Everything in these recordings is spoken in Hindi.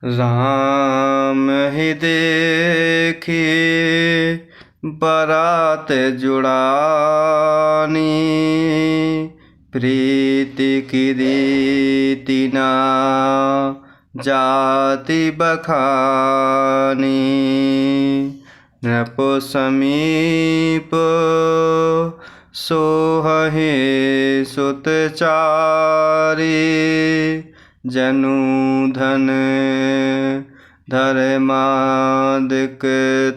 राम ही देखी बारात जुड़ानी, प्रीति की रीति ना जाति बखानी। नृप समीप सोहहि सुत चारि, जनु धन धर्मादिक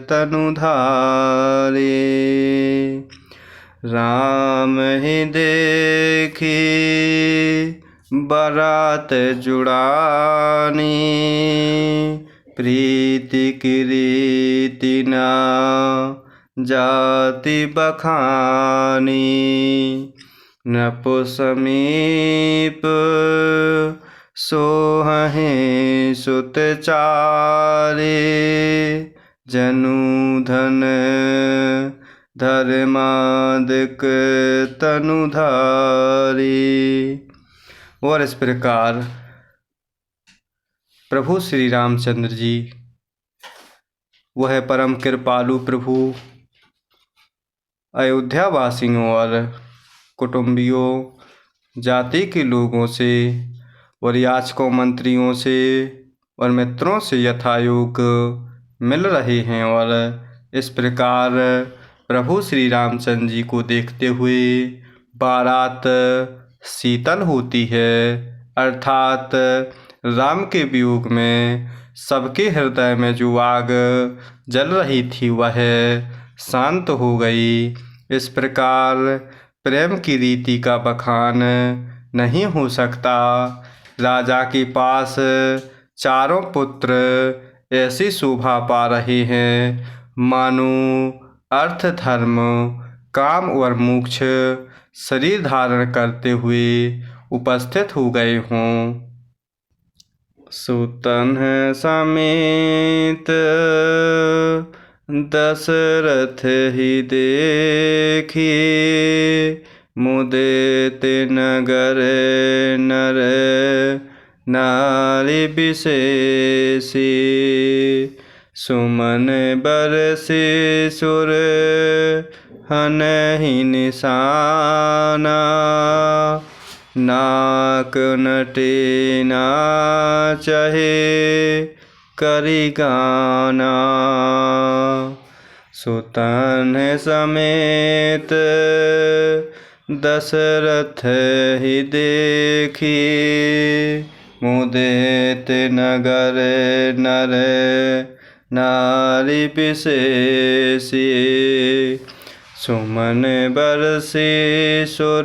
तनु धारी। राम ही देखी बारात जुड़ानी, प्रीति की रीति ना जाति बखानी। नृप समीप सोहहि सुत चारि, जनु धन धर्मादिक तनु धारी। और इस प्रकार प्रभु श्री रामचंद्र जी वह परम कृपालु प्रभु अयोध्या वासियों और कुटुंबियों, जाति के लोगों से और याचकों, मंत्रियों से और मित्रों से यथायोग मिल रहे हैं। और इस प्रकार प्रभु श्री रामचंद्र जी को देखते हुए बारात शीतल होती है, अर्थात राम के वियोग में सबके हृदय में जो आग जल रही थी वह शांत हो गई। इस प्रकार प्रेम की रीति का बखान नहीं हो सकता। राजा के पास चारों पुत्र ऐसी शोभा पा रहे हैं मानो अर्थ, धर्म, काम और मोक्ष शरीर धारण करते हुए उपस्थित हो गए हों। सुतन समेत दशरथ ही देखी, मुदित नगर नर नारी विशेषी। सुमन बरसे सुर हनहि निशाना, नाक नटे नाचहि करि गाना। सुतन समेत दशरथ ही देखी, मुदित नगर नर नारी विशेषी। सुमन बरसे सुर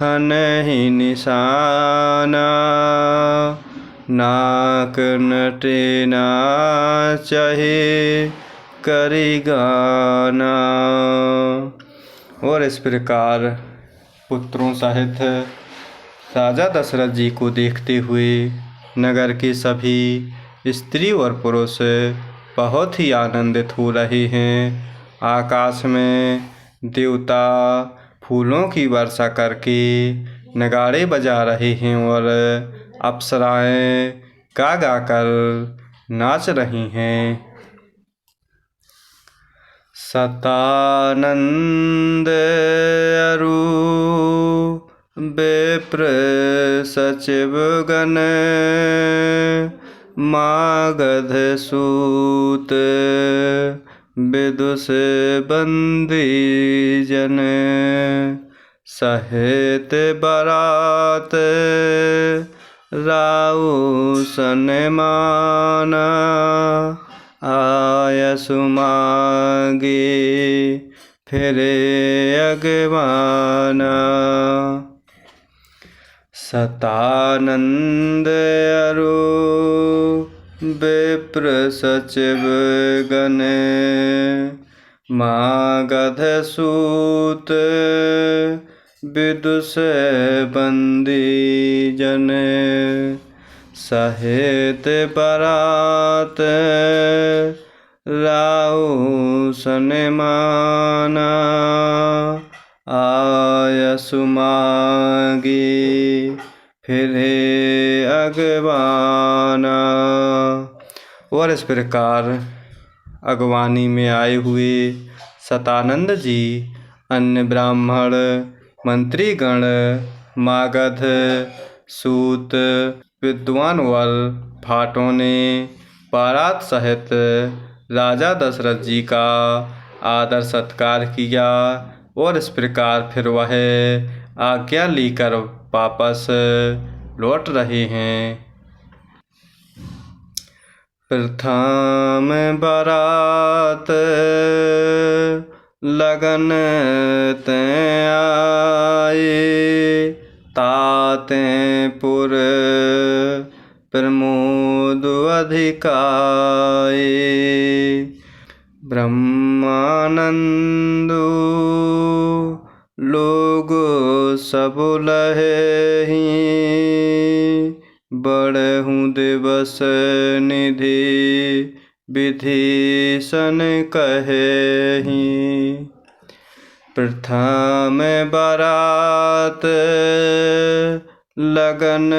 हनहि निशाना, नाक नटे नाचहि करि गाना। और इस प्रकार पुत्रों सहित राजा दशरथ जी को देखते हुए नगर के सभी स्त्री और पुरुष बहुत ही आनंदित हो रहे हैं। आकाश में देवता फूलों की वर्षा करके नगाड़े बजा रहे हैं और अप्सराएं गा गा कर नाच रही हैं। सतानंद अरु विप्र सचिव गण, मागध सूत विदुष बंदी जन। सहित बारात राउ सनमाना, आयसु मांगे फिरे अगवाना। सतानंद अरु विप्र सचिव गण, मागध सूत विदुष बंदी जन। सहित बारात राउ सनमाना, आयसु मांगी फिर हे अगवाना। और इस प्रकार अगवानी में आए हुए सतानंद जी अन्य ब्राह्मण मंत्रीगण मागध सूत विद्वान वर भाटों ने बारात सहित राजा दशरथ जी का आदर सत्कार किया। और इस प्रकार फिर वह आज्ञा लेकर वापस लौट रहे हैं। प्रथम बारात लगन ते आए, ताते पुर प्रमोद अधिकाए। ब्रह्मानंदो लोग सब लहे, बढ़हु दिवस निधि विधीसन कहेहि। प्रथम बारात लगन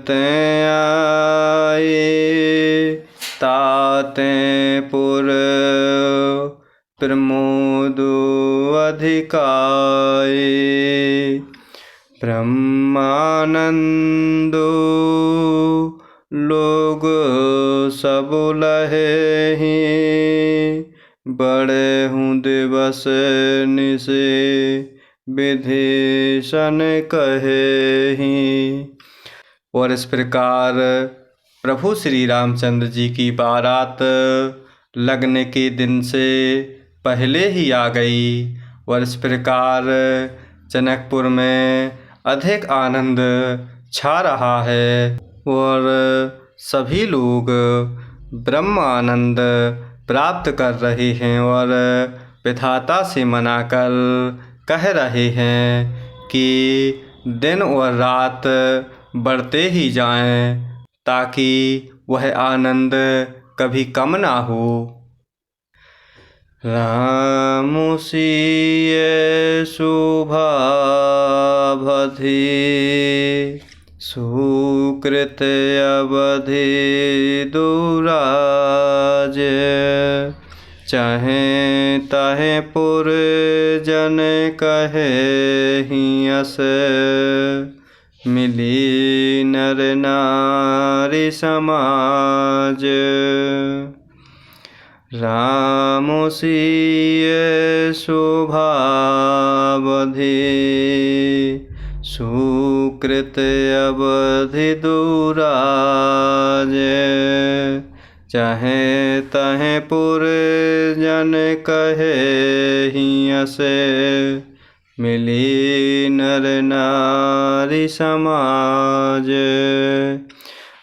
ते आए, ताते पुर प्रमोद अधिकाए। ब्रह्मानंदो लोग सब लहे, बढ़हु दिवस निशि विधीसन कहेहि। और इस प्रकार प्रभु श्री रामचंद्र जी की बारात लगने के दिन से पहले ही आ गई। और इस प्रकार जनकपुर में अधिक आनंद छा रहा है और सभी लोग ब्रह्म आनंद प्राप्त कर रहे हैं और विधाता से मनाकर कह रहे हैं कि दिन और रात बढ़ते ही जाएं, ताकि वह आनंद कभी कम ना हो। राम सिय शोभा बधि, सुकृत अवधि दुराज। चाहे ताहे पुर जन कहेहि अस, मिली नर नारी समाज। राम सिय शोभा बधि, सुकृत अवधि दुराज। चाहे ताहे पुर जन कहेहि अस, मिली नर नारी समाज।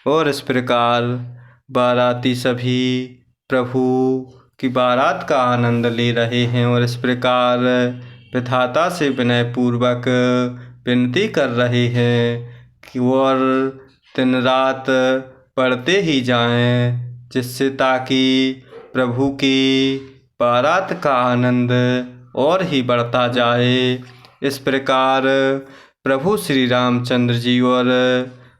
और इस प्रकार बाराती सभी प्रभु की बारात का आनंद ले रहे हैं और इस प्रकार विधाता से विनय पूर्वक विनती कर रहे हैं कि और दिन रात पढ़ते ही जाएं, जिससे ताकि प्रभु की बारात का आनंद और ही बढ़ता जाए। इस प्रकार प्रभु श्री रामचंद्र जी और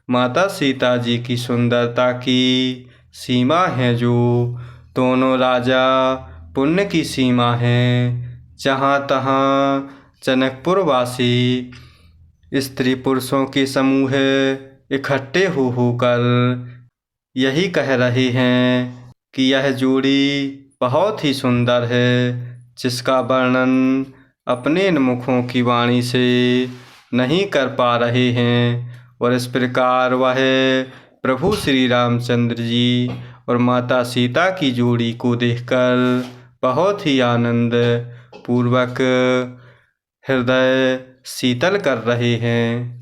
माता सीता जी की सुंदरता की सीमा है, जो दोनों राजा पुण्य की सीमा है। जहाँ तहाँ जनकपुर वासी स्त्री पुरुषों के समूह इकट्ठे होकर यही कह रहे हैं कि यह जोड़ी बहुत ही सुंदर है, जिसका वर्णन अपने इन मुखों की वाणी से नहीं कर पा रहे हैं। और इस प्रकार वह प्रभु श्री रामचंद्र जी और माता सीता की जोड़ी को देखकर बहुत ही आनंद पूर्वक हृदय शीतल कर रहे हैं।